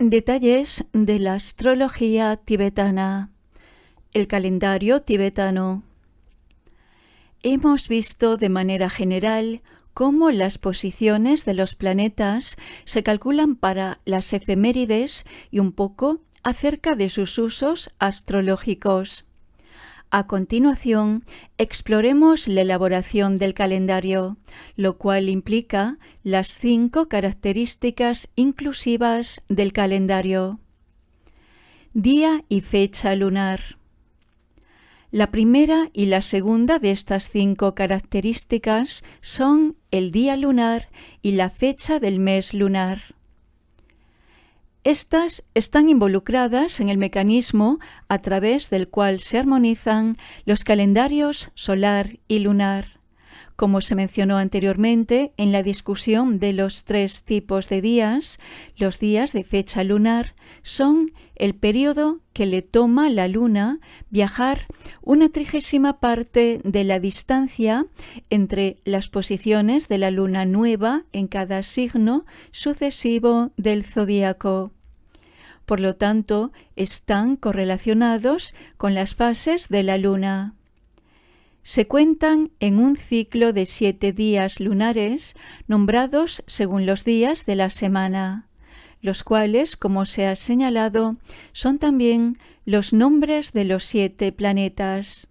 Detalles de la astrología tibetana. El calendario tibetano. Hemos visto de manera general cómo las posiciones de los planetas se calculan para las efemérides y un poco acerca de sus usos astrológicos. A continuación, exploremos la elaboración del calendario, lo cual implica las 5 características inclusivas del calendario. Día y fecha lunar. La primera y la segunda de estas 5 características son el día lunar y la fecha del mes lunar. Estas están involucradas en el mecanismo a través del cual se armonizan los calendarios solar y lunar, como se mencionó anteriormente en la discusión de los 3 tipos de días. Los días de fecha lunar son el periodo que le toma a la luna viajar 1/30 parte de la distancia entre las posiciones de la luna nueva en cada signo sucesivo del zodíaco. Por lo tanto, están correlacionados con las fases de la luna. Se cuentan en un ciclo de 7 días lunares, nombrados según los días de la semana, los cuales, como se ha señalado, son también los nombres de los 7 planetas.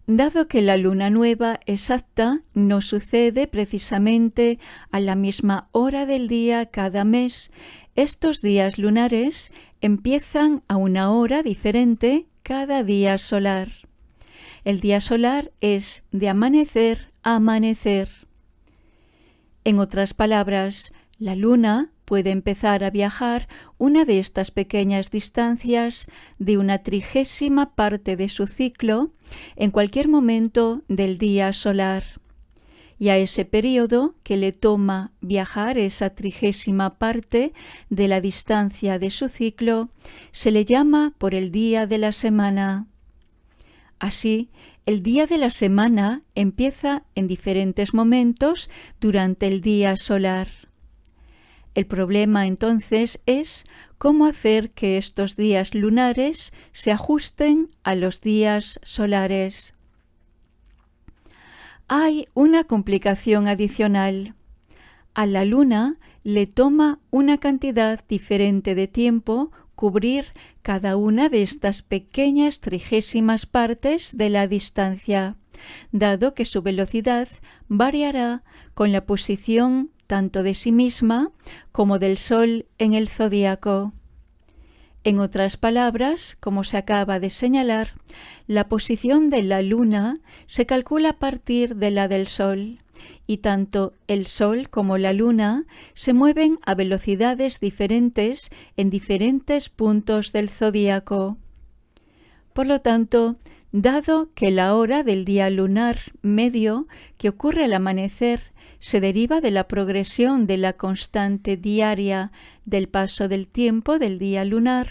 Dado que la luna nueva exacta no sucede precisamente a la misma hora del día cada mes, estos días lunares empiezan a una hora diferente cada día solar. El día solar es de amanecer a amanecer. En otras palabras, la luna puede empezar a viajar una de estas pequeñas distancias de 1/30 parte de su ciclo en cualquier momento del día solar. Y a ese periodo que le toma viajar esa 30ª parte de la distancia de su ciclo se le llama por el día de la semana. Así, el día de la semana empieza en diferentes momentos durante el día solar. El problema entonces es cómo hacer que estos días lunares se ajusten a los días solares. Hay una complicación adicional. A la luna le toma una cantidad diferente de tiempo cubrir cada una de estas pequeñas 30ª partes de la distancia, dado que su velocidad variará con la posición tanto de sí misma como del Sol en el zodíaco. En otras palabras, como se acaba de señalar, la posición de la luna se calcula a partir de la del Sol, y tanto el Sol como la luna se mueven a velocidades diferentes en diferentes puntos del zodíaco. Por lo tanto, dado que la hora del día lunar medio que ocurre al amanecer se deriva de la progresión de la constante diaria del paso del tiempo del día lunar,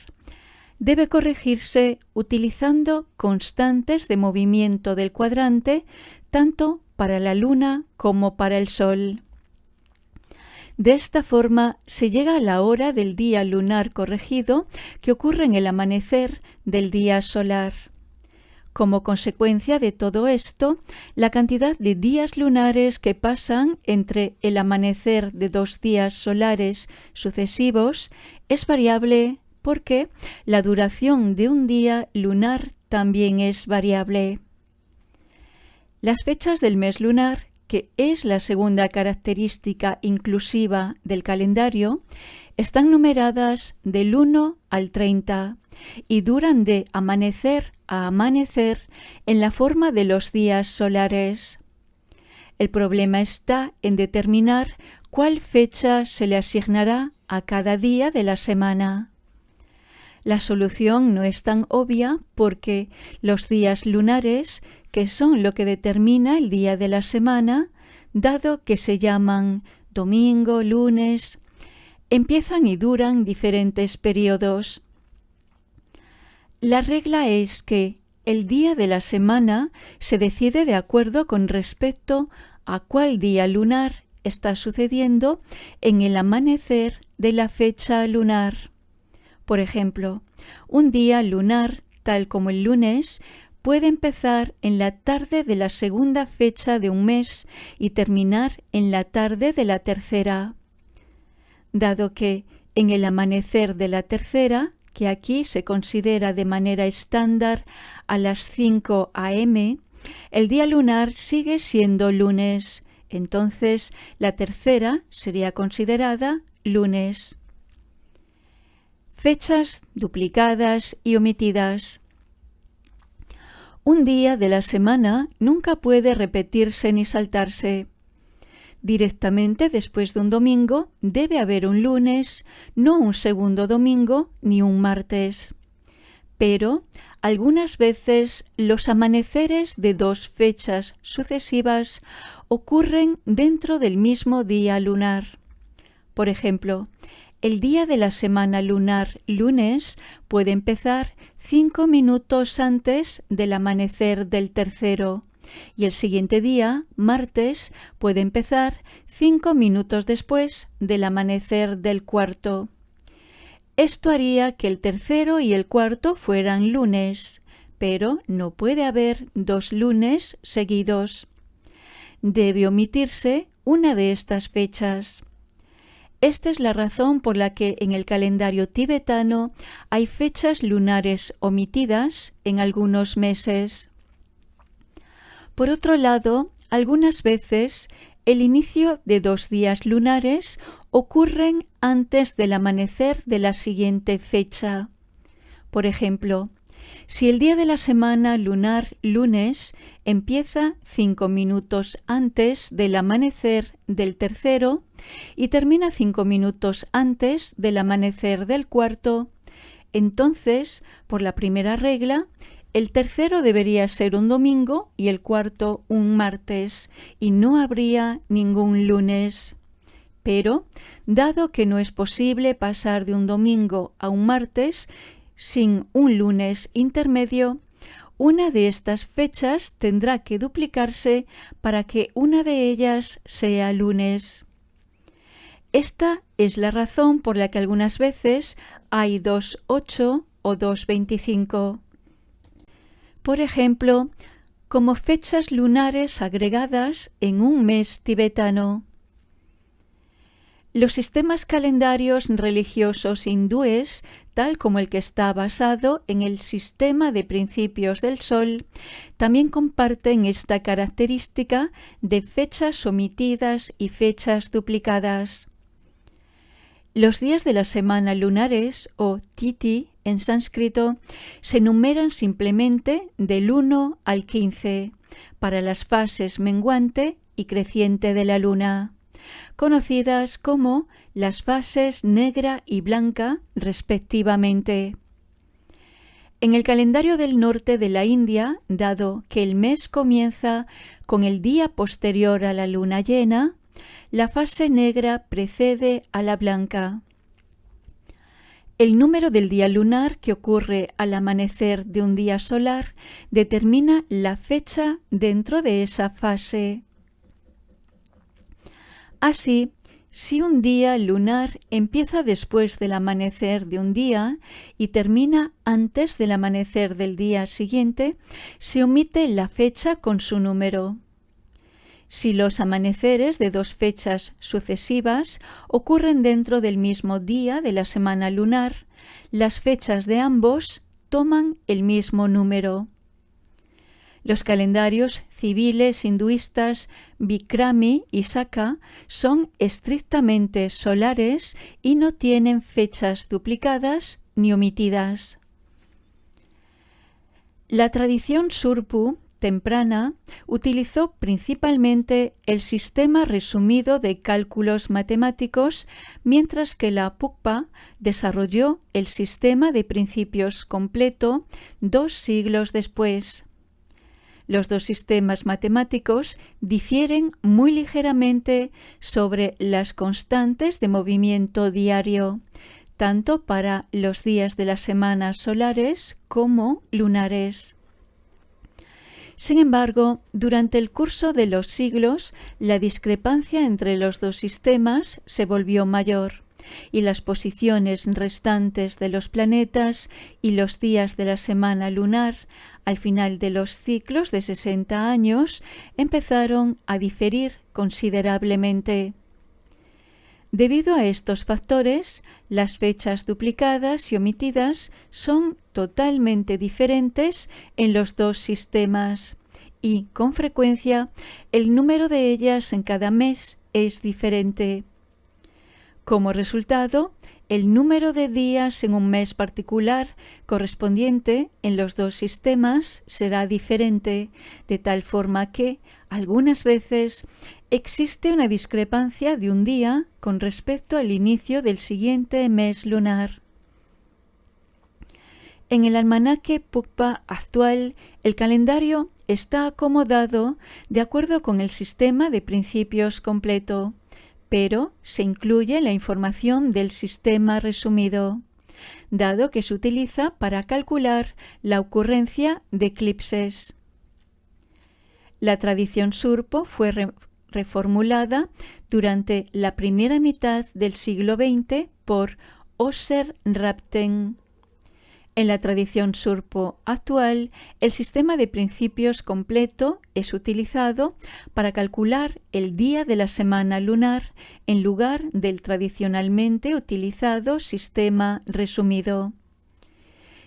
debe corregirse utilizando constantes de movimiento del cuadrante tanto para la luna como para el Sol. De esta forma se llega a la hora del día lunar corregido que ocurre en el amanecer del día solar. Como consecuencia de todo esto, la cantidad de días lunares que pasan entre el amanecer de 2 días solares sucesivos es variable porque la duración de un día lunar también es variable. Las fechas del mes lunar, que es la segunda característica inclusiva del calendario, están numeradas del 1 al 30 y duran de amanecer a amanecer en la forma de los días solares. El problema está en determinar cuál fecha se le asignará a cada día de la semana. La solución no es tan obvia porque los días lunares, que son lo que determina el día de la semana, dado que se llaman domingo, lunes, empiezan y duran diferentes periodos. La regla es que el día de la semana se decide de acuerdo con respecto a cuál día lunar está sucediendo en el amanecer de la fecha lunar. Por ejemplo, un día lunar, tal como el lunes, puede empezar en la tarde de la segunda fecha de un mes y terminar en la tarde de la tercera. Dado que en el amanecer de la tercera, que aquí se considera de manera estándar a las 5 a.m., el día lunar sigue siendo lunes, entonces la tercera sería considerada lunes. Fechas duplicadas y omitidas. Un día de la semana nunca puede repetirse ni saltarse. Directamente después de un domingo debe haber un lunes, no un segundo domingo ni un martes. Pero algunas veces los amaneceres de dos fechas sucesivas ocurren dentro del mismo día lunar. Por ejemplo, el día de la semana lunar lunes puede empezar 5 minutos antes del amanecer del tercero y el siguiente día, martes, puede empezar 5 minutos después del amanecer del cuarto. Esto haría que el tercero y el cuarto fueran lunes, pero no puede haber dos lunes seguidos. Debe omitirse una de estas fechas. Esta es la razón por la que en el calendario tibetano hay fechas lunares omitidas en algunos meses. Por otro lado, algunas veces el inicio de dos días lunares ocurren antes del amanecer de la siguiente fecha. Por ejemplo, si el día de la semana lunar lunes empieza 5 minutos antes del amanecer del tercero y termina 5 minutos antes del amanecer del cuarto, entonces, por la primera regla, el tercero debería ser un domingo y el cuarto un martes, y no habría ningún lunes. Pero, dado que no es posible pasar de un domingo a un martes sin un lunes intermedio, una de estas fechas tendrá que duplicarse para que una de ellas sea lunes. Esta es la razón por la que algunas veces hay 2.8 o 2.25. Por ejemplo, como fechas lunares agregadas en un mes tibetano. Los sistemas calendarios religiosos hindúes, tal como el que está basado en el sistema de principios del sol, también comparten esta característica de fechas omitidas y fechas duplicadas. Los días de la semana lunares, o titi en sánscrito, se numeran simplemente del 1 al 15 para las fases menguante y creciente de la luna, conocidas como las fases negra y blanca respectivamente. En el calendario del norte de la India, dado que el mes comienza con el día posterior a la luna llena, la fase negra precede a la blanca. El número del día lunar que ocurre al amanecer de un día solar determina la fecha dentro de esa fase. Así, si un día lunar empieza después del amanecer de un día y termina antes del amanecer del día siguiente, se omite la fecha con su número. Si los amaneceres de dos fechas sucesivas ocurren dentro del mismo día de la semana lunar, las fechas de ambos toman el mismo número. Los calendarios civiles hinduistas Vikrami y Saka son estrictamente solares y no tienen fechas duplicadas ni omitidas. La tradición Surpu temprana utilizó principalmente el sistema resumido de cálculos matemáticos, mientras que la Pukpa desarrolló el sistema de principios completo 2 siglos después. Los dos sistemas matemáticos difieren muy ligeramente sobre las constantes de movimiento diario, tanto para los días de las semanas solares como lunares. Sin embargo, durante el curso de los siglos, la discrepancia entre los dos sistemas se volvió mayor, y las posiciones restantes de los planetas y los días de la semana lunar al final de los ciclos de 60 años empezaron a diferir considerablemente. Debido a estos factores, las fechas duplicadas y omitidas son totalmente diferentes en los dos sistemas y, con frecuencia, el número de ellas en cada mes es diferente. Como resultado, el número de días en un mes particular correspondiente en los dos sistemas será diferente, de tal forma que, algunas veces, existe una discrepancia de un día con respecto al inicio del siguiente mes lunar. En el almanaque Pukpa actual, el calendario está acomodado de acuerdo con el sistema de principios completo, pero se incluye la información del sistema resumido, dado que se utiliza para calcular la ocurrencia de eclipses. La tradición Surpo fue reformulada durante la primera mitad del siglo XX por Osser Rapten. En la tradición Surpo actual, el sistema de principios completo es utilizado para calcular el día de la semana lunar en lugar del tradicionalmente utilizado sistema resumido.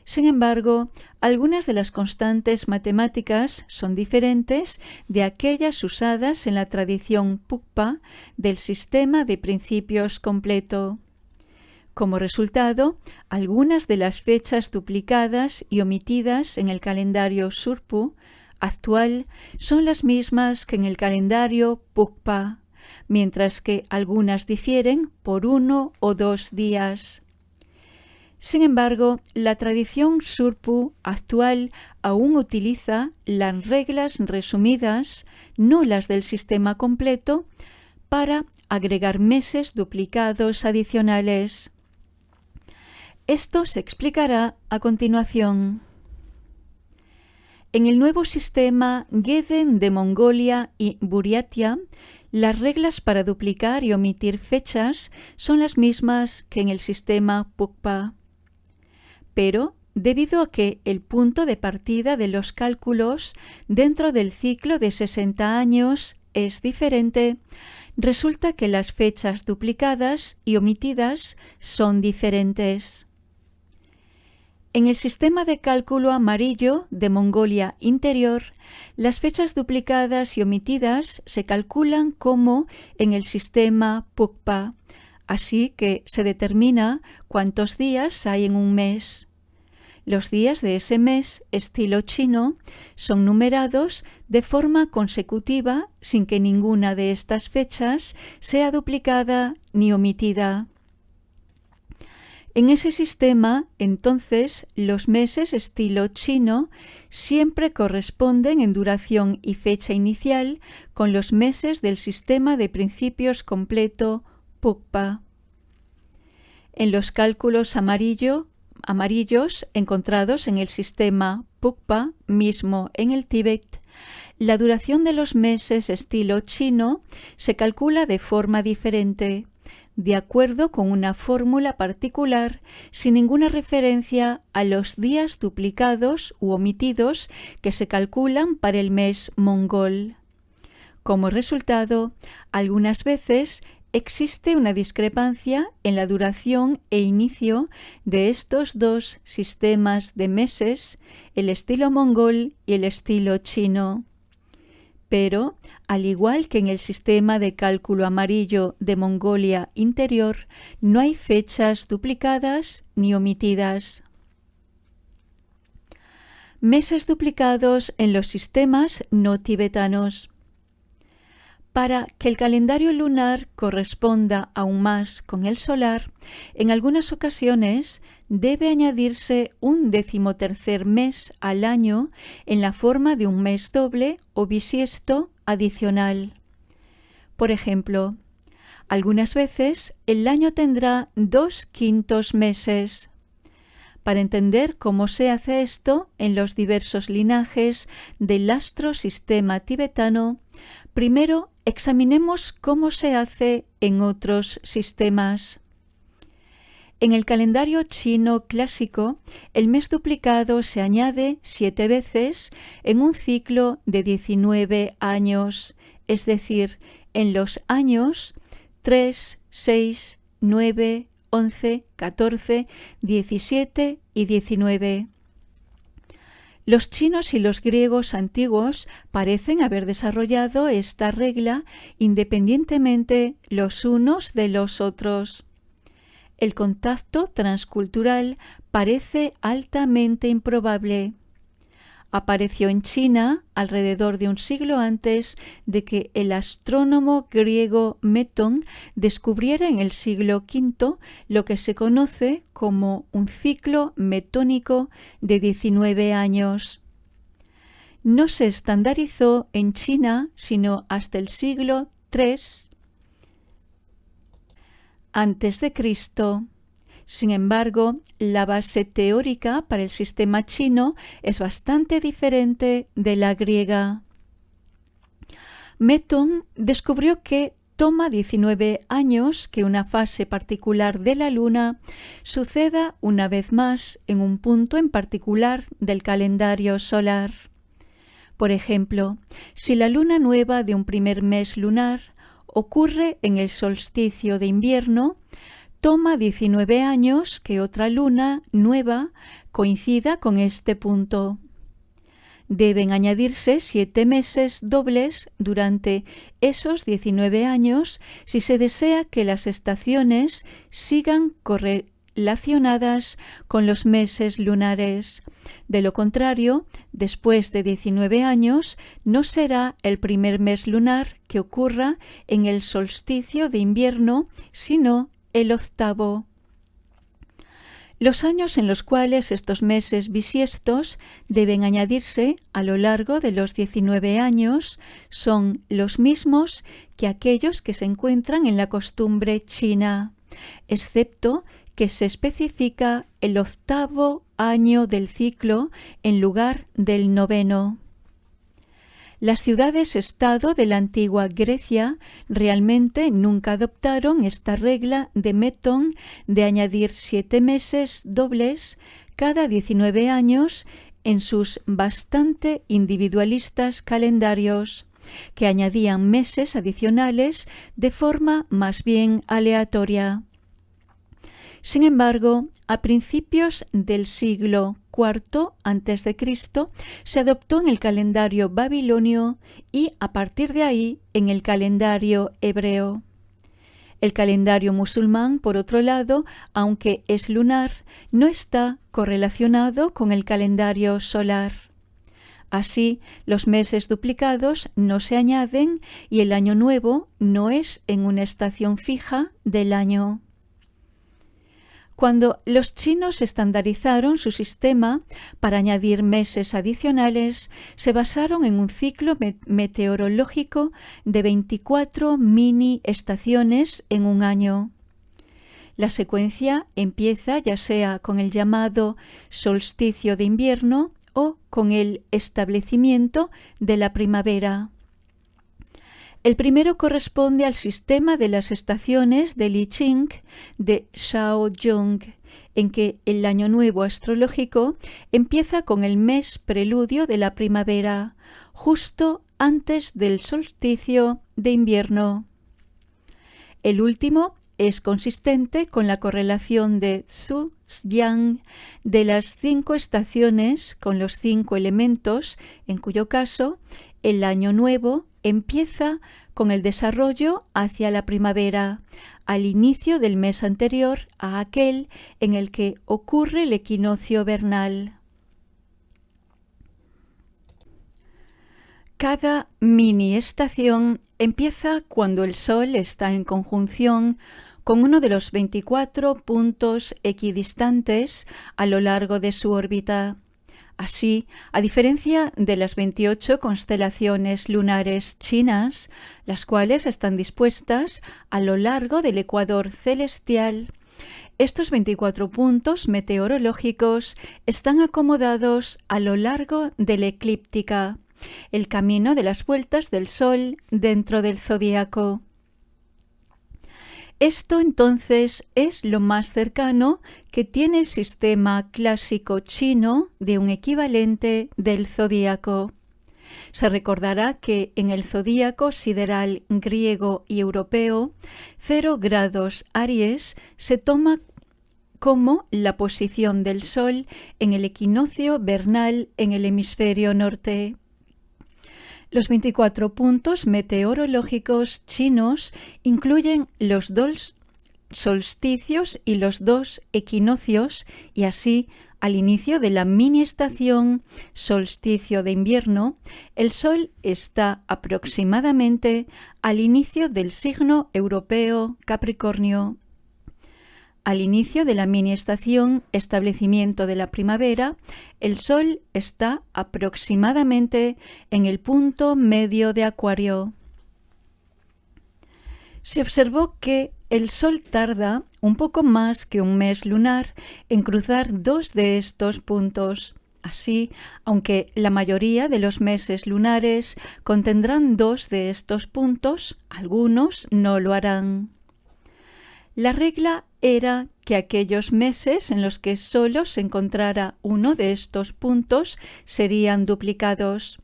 Sin embargo, algunas de las constantes matemáticas son diferentes de aquellas usadas en la tradición Pukpa del sistema de principios completo. Como resultado, algunas de las fechas duplicadas y omitidas en el calendario Surpo actual son las mismas que en el calendario Pukpa, mientras que algunas difieren por 1 o 2 días. Sin embargo, la tradición Surpo actual aún utiliza las reglas resumidas, no las del sistema completo, para agregar meses duplicados adicionales. Esto se explicará a continuación. En el nuevo sistema Geden de Mongolia y Buriatia, las reglas para duplicar y omitir fechas son las mismas que en el sistema Pukpa. Pero, debido a que el punto de partida de los cálculos dentro del ciclo de 60 años es diferente, resulta que las fechas duplicadas y omitidas son diferentes. En el sistema de cálculo amarillo de Mongolia Interior, las fechas duplicadas y omitidas se calculan como en el sistema Pukpa, así que se determina cuántos días hay en un mes. Los días de ese mes, estilo chino, son numerados de forma consecutiva sin que ninguna de estas fechas sea duplicada ni omitida. En ese sistema, entonces, los meses estilo chino siempre corresponden en duración y fecha inicial con los meses del sistema de principios completo Pukpa. En los cálculos amarillos encontrados en el sistema Pukpa, mismo en el Tíbet, la duración de los meses estilo chino se calcula de forma diferente, de acuerdo con una fórmula particular, sin ninguna referencia a los días duplicados u omitidos que se calculan para el mes mongol. Como resultado, algunas veces existe una discrepancia en la duración e inicio de estos dos sistemas de meses, el estilo mongol y el estilo chino. Pero, al igual que en el sistema de cálculo amarillo de Mongolia Interior, no hay fechas duplicadas ni omitidas. Meses duplicados en los sistemas no tibetanos. Para que el calendario lunar corresponda aún más con el solar, en algunas ocasiones debe añadirse un 13º mes al año en la forma de un mes doble o bisiesto adicional. Por ejemplo, algunas veces el año tendrá 2/5 meses. Para entender cómo se hace esto en los diversos linajes del astrosistema tibetano, primero examinemos cómo se hace en otros sistemas. En el calendario chino clásico, el mes duplicado se añade 7 veces en un ciclo de 19 años, es decir, en los años 3, 6, 9, 11, 14, 17 y 19. Los chinos y los griegos antiguos parecen haber desarrollado esta regla independientemente los unos de los otros. El contacto transcultural parece altamente improbable. Apareció en China alrededor de un siglo antes de que el astrónomo griego Metón descubriera en el siglo V lo que se conoce como un ciclo metónico de 19 años. No se estandarizó en China sino hasta el siglo III antes de Cristo. Sin embargo, la base teórica para el sistema chino es bastante diferente de la griega. Metón descubrió que toma 19 años que una fase particular de la luna suceda una vez más en un punto en particular del calendario solar. Por ejemplo, si la luna nueva de un primer mes lunar ocurre en el solsticio de invierno, toma 19 años que otra luna nueva coincida con este punto. Deben añadirse 7 meses dobles durante esos 19 años si se desea que las estaciones sigan correlacionadas con los meses lunares. De lo contrario, después de 19 años, no será el primer mes lunar que ocurra en el solsticio de invierno, sino el octavo. Los años en los cuales estos meses bisiestos deben añadirse a lo largo de los 19 años son los mismos que aquellos que se encuentran en la costumbre china, excepto que se especifica el octavo año del ciclo en lugar del noveno. Las ciudades-estado de la antigua Grecia realmente nunca adoptaron esta regla de Metón de añadir 7 meses dobles cada 19 años en sus bastante individualistas calendarios, que añadían meses adicionales de forma más bien aleatoria. Sin embargo, a principios del siglo IV a.C. se adoptó en el calendario babilonio y a partir de ahí en el calendario hebreo. El calendario musulmán, por otro lado, aunque es lunar, no está correlacionado con el calendario solar. Así, los meses duplicados no se añaden y el año nuevo no es en una estación fija del año. Cuando los chinos estandarizaron su sistema para añadir meses adicionales, se basaron en un ciclo meteorológico de 24 mini estaciones en un año. La secuencia empieza ya sea con el llamado solsticio de invierno o con el establecimiento de la primavera. El primero corresponde al sistema de las estaciones de Li Ching de Shao Jung, en que el año nuevo astrológico empieza con el mes preludio de la primavera, justo antes del solsticio de invierno. El último es consistente con la correlación de Zhu-Yang de las 5 estaciones con los 5 elementos, en cuyo caso el año nuevo empieza con el desarrollo hacia la primavera, al inicio del mes anterior a aquel en el que ocurre el equinoccio vernal. Cada mini estación empieza cuando el Sol está en conjunción con uno de los 24 puntos equidistantes a lo largo de su órbita. Así, a diferencia de las 28 constelaciones lunares chinas, las cuales están dispuestas a lo largo del ecuador celestial, estos 24 puntos meteorológicos están acomodados a lo largo de la eclíptica, el camino de las vueltas del Sol dentro del zodíaco. Esto entonces es lo más cercano que tiene el sistema clásico chino de un equivalente del zodíaco. Se recordará que en el zodíaco sideral griego y europeo, 0 grados Aries se toma como la posición del Sol en el equinoccio vernal en el hemisferio norte. Los 24 puntos meteorológicos chinos incluyen los 2 solsticios y los 2 equinoccios, y así, al inicio de la mini estación solsticio de invierno, el Sol está aproximadamente al inicio del signo europeo Capricornio. Al inicio de la mini estación establecimiento de la primavera, el Sol está aproximadamente en el punto medio de Acuario. Se observó que el Sol tarda un poco más que un mes lunar en cruzar 2 de estos puntos. Así, aunque la mayoría de los meses lunares contendrán 2 de estos puntos, algunos no lo harán. La regla era que aquellos meses en los que solo se encontrara uno de estos puntos serían duplicados.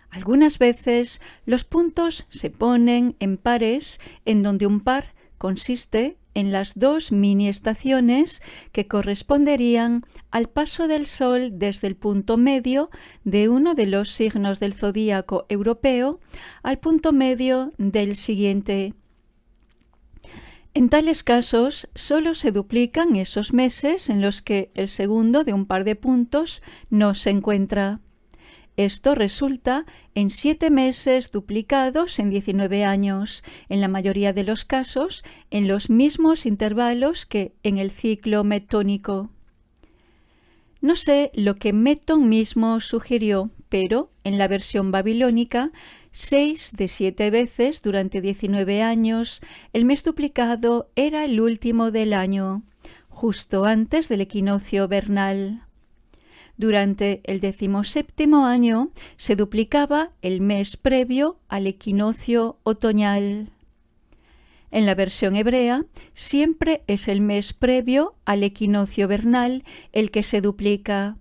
Algunas veces los puntos se ponen en pares, en donde un par consiste en las 2 mini estaciones que corresponderían al paso del Sol desde el punto medio de uno de los signos del zodíaco europeo al punto medio del siguiente. En tales casos, solo se duplican esos meses en los que el segundo de un par de puntos no se encuentra. Esto resulta en 7 meses duplicados en 19 años, en la mayoría de los casos en los mismos intervalos que en el ciclo metónico. No sé lo que Metón mismo sugirió, pero en la versión babilónica, 6 de 7 veces durante 19 años, el mes duplicado era el último del año, justo antes del equinoccio vernal. Durante el 17º año se duplicaba el mes previo al equinoccio otoñal. En la versión hebrea, siempre es el mes previo al equinoccio vernal el que se duplica.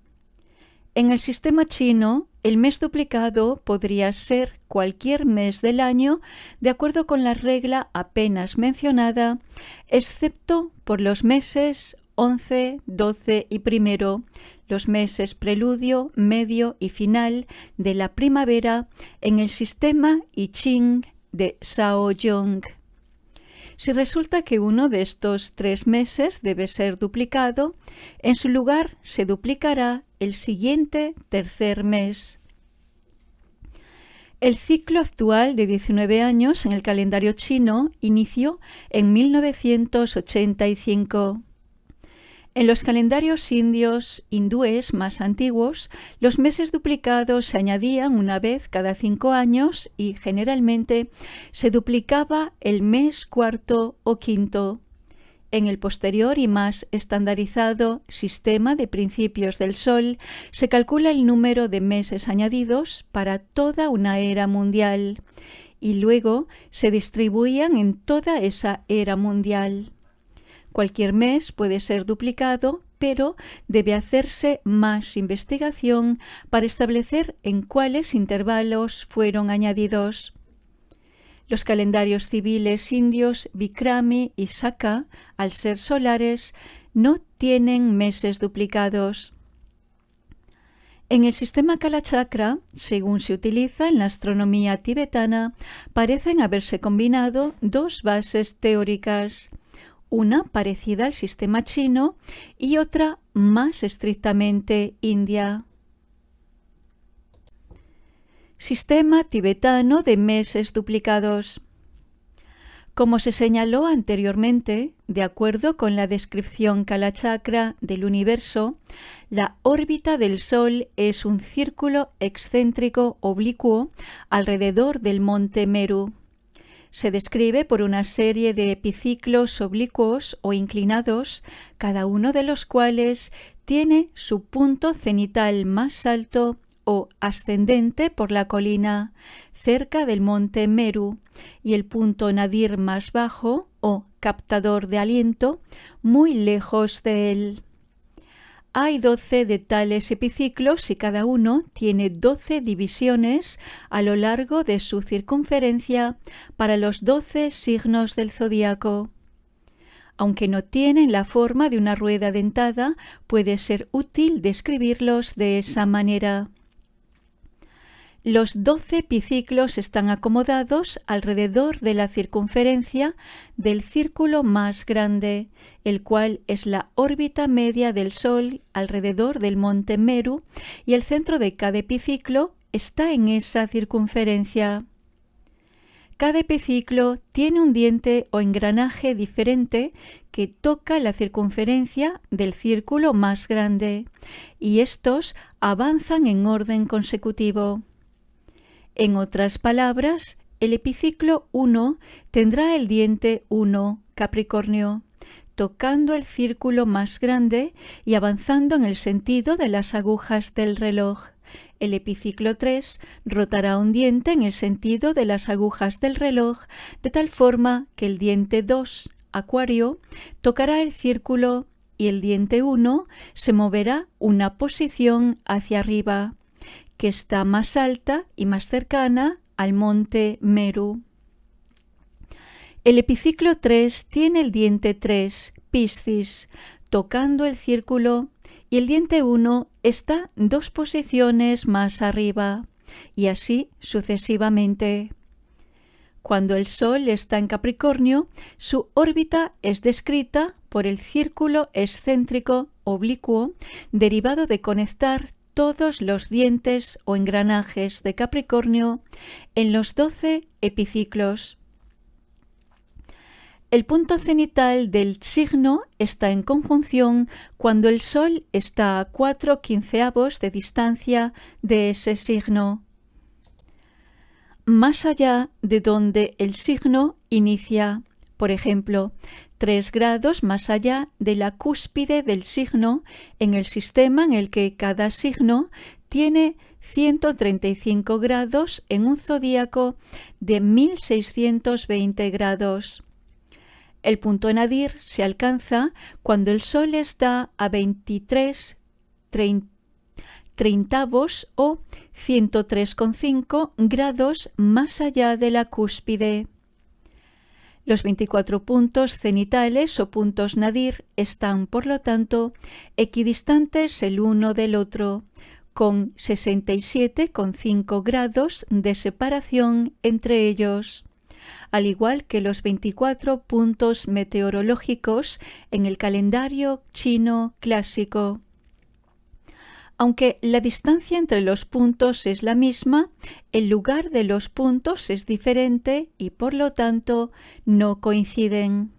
En el sistema chino, el mes duplicado podría ser cualquier mes del año, de acuerdo con la regla apenas mencionada, excepto por los meses 11, 12 y primero, los meses preludio, medio y final de la primavera en el sistema I Ching de Shaoyong. Si resulta que uno de estos 3 meses debe ser duplicado, en su lugar se duplicará el siguiente tercer mes. El ciclo actual de 19 años en el calendario chino inició en 1985. En los calendarios indios hindúes más antiguos, los meses duplicados se añadían una vez cada 5 años y generalmente se duplicaba el mes cuarto o quinto. En el posterior y más estandarizado sistema de principios del Sol, se calcula el número de meses añadidos para toda una era mundial y luego se distribuían en toda esa era mundial. Cualquier mes puede ser duplicado, pero debe hacerse más investigación para establecer en cuáles intervalos fueron añadidos. Los calendarios civiles indios Vikrami y Saka, al ser solares, no tienen meses duplicados. En el sistema Kalachakra, según se utiliza en la astronomía tibetana, parecen haberse combinado 2 bases teóricas, una parecida al sistema chino y otra más estrictamente india. Sistema tibetano de meses duplicados. Como se señaló anteriormente, de acuerdo con la descripción Kalachakra del universo, la órbita del Sol es un círculo excéntrico oblicuo alrededor del monte Meru. Se describe por una serie de epiciclos oblicuos o inclinados, cada uno de los cuales tiene su punto cenital más alto o ascendente por la colina, cerca del monte Meru, y el punto nadir más bajo o captador de aliento muy lejos de él. Hay 12 de tales epiciclos y cada uno tiene 12 divisiones a lo largo de su circunferencia para los 12 signos del zodíaco. Aunque no tienen la forma de una rueda dentada, puede ser útil describirlos de esa manera. Los 12 epiciclos están acomodados alrededor de la circunferencia del círculo más grande, el cual es la órbita media del Sol alrededor del monte Meru, y el centro de cada epiciclo está en esa circunferencia. Cada epiciclo tiene un diente o engranaje diferente que toca la circunferencia del círculo más grande, y estos avanzan en orden consecutivo. En otras palabras, el epiciclo 1 tendrá el diente 1, Capricornio, tocando el círculo más grande y avanzando en el sentido de las agujas del reloj. El epiciclo 3 rotará un diente en el sentido de las agujas del reloj, de tal forma que el diente 2, Acuario, tocará el círculo y el diente 1 se moverá una posición hacia arriba, que está más alta y más cercana al monte Meru. El epiciclo 3 tiene el diente 3, Piscis, tocando el círculo, y el diente 1 está 2 posiciones más arriba, y así sucesivamente. Cuando el Sol está en Capricornio, su órbita es descrita por el círculo excéntrico oblicuo derivado de conectar todos los dientes o engranajes de Capricornio en los 12 epiciclos. El punto cenital del signo está en conjunción cuando el Sol está a 4/15 de distancia de ese signo, más allá de donde el signo inicia, por ejemplo, 3 grados más allá de la cúspide del signo en el sistema en el que cada signo tiene 135 grados en un zodíaco de 1620 grados. El punto nadir se alcanza cuando el Sol está a 23/30 o 103,5 grados más allá de la cúspide. Los 24 puntos cenitales o puntos nadir están, por lo tanto, equidistantes el uno del otro, con 67,5 grados de separación entre ellos, al igual que los 24 puntos meteorológicos en el calendario chino clásico. Aunque la distancia entre los puntos es la misma, el lugar de los puntos es diferente y por lo tanto no coinciden.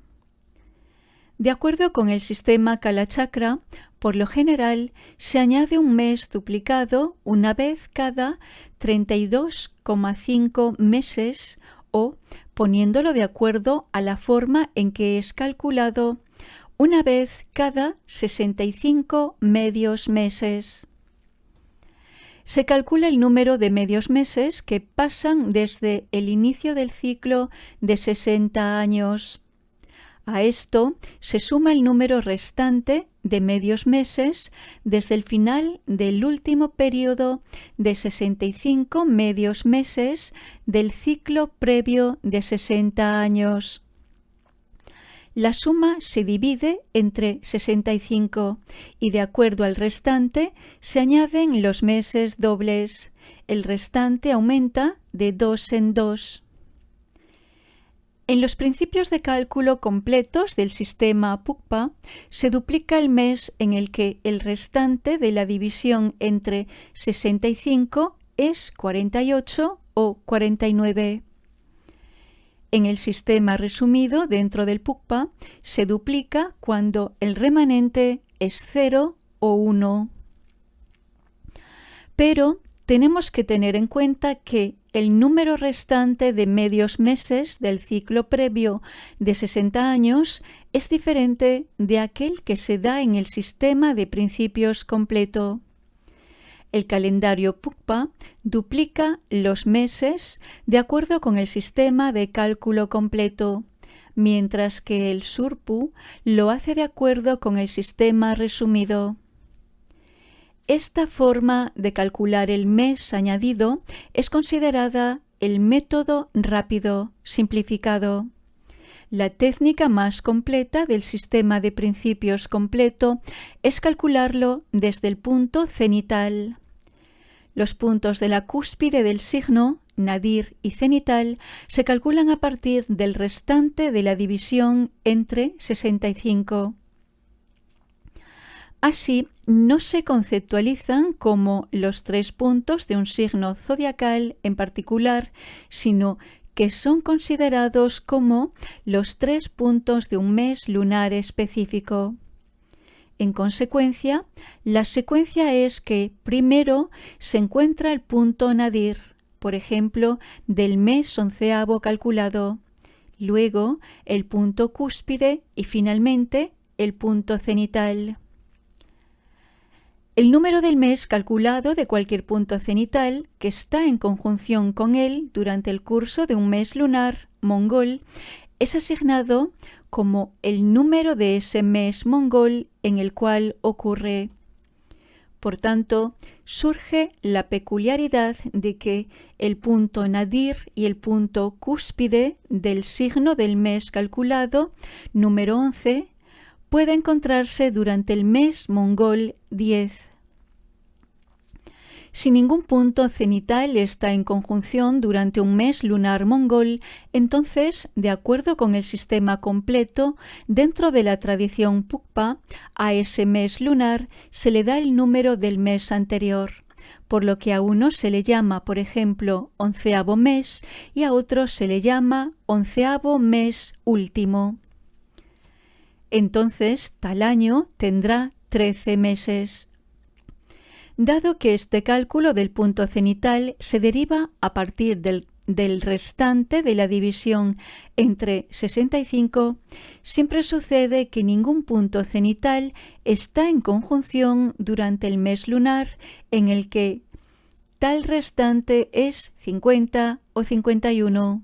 De acuerdo con el sistema Kalachakra, por lo general se añade un mes duplicado una vez cada 32,5 meses o, poniéndolo de acuerdo a la forma en que es calculado, una vez cada 65 medios meses. Se calcula el número de medios meses que pasan desde el inicio del ciclo de 60 años. A esto se suma el número restante de medios meses desde el final del último periodo de 65 medios meses del ciclo previo de 60 años. La suma se divide entre 65 y de acuerdo al restante se añaden los meses dobles. El restante aumenta de 2 en 2. En los principios de cálculo completos del sistema Pukpa se duplica el mes en el que el restante de la división entre 65 es 48 o 49. En el sistema resumido dentro del Pukpa se duplica cuando el remanente es 0 o 1. Pero tenemos que tener en cuenta que el número restante de medios meses del ciclo previo de 60 años es diferente de aquel que se da en el sistema de principios completo. El calendario Pukpa duplica los meses de acuerdo con el sistema de cálculo completo, mientras que el Surpu lo hace de acuerdo con el sistema resumido. Esta forma de calcular el mes añadido es considerada el método rápido simplificado. La técnica más completa del sistema de principios completo es calcularlo desde el punto cenital. Los puntos de la cúspide del signo, nadir y cenital, se calculan a partir del restante de la división entre 65. Así, no se conceptualizan como los 3 puntos de un signo zodiacal en particular, sino que son considerados como los 3 puntos de un mes lunar específico. En consecuencia, la secuencia es que primero se encuentra el punto nadir, por ejemplo, del mes 11º calculado, luego el punto cúspide y finalmente el punto cenital. El número del mes calculado de cualquier punto cenital que está en conjunción con él durante el curso de un mes lunar mongol es asignado como el número de ese mes mongol en el cual ocurre. Por tanto, surge la peculiaridad de que el punto nadir y el punto cúspide del signo del mes calculado, número 11, puede encontrarse durante el mes mongol 10. Si ningún punto cenital está en conjunción durante un mes lunar mongol, entonces, de acuerdo con el sistema completo, dentro de la tradición Pukpa, a ese mes lunar se le da el número del mes anterior, por lo que a uno se le llama, por ejemplo, 11º mes y a otro se le llama 11º mes último. Entonces, tal año tendrá 13 meses. Dado que este cálculo del punto cenital se deriva a partir del restante de la división entre 65, siempre sucede que ningún punto cenital está en conjunción durante el mes lunar en el que tal restante es 50 o 51.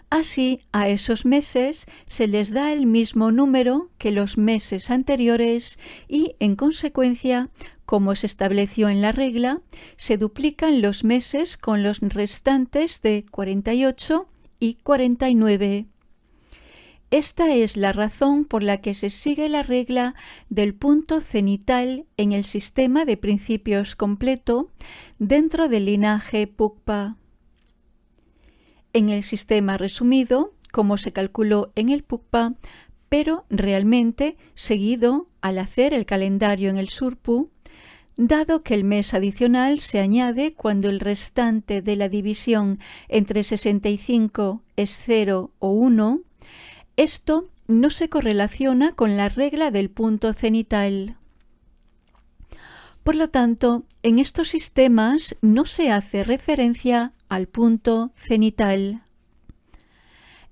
Así, a esos meses se les da el mismo número que los meses anteriores y, en consecuencia, como se estableció en la regla, se duplican los meses con los restantes de 48 y 49. Esta es la razón por la que se sigue la regla del punto cenital en el sistema de principios completo dentro del linaje Pukpa. En el sistema resumido, como se calculó en el Pukpa, pero realmente seguido al hacer el calendario en el Surpu, dado que el mes adicional se añade cuando el restante de la división entre 65 es 0 o 1, esto no se correlaciona con la regla del punto cenital. Por lo tanto, en estos sistemas no se hace referencia al punto cenital.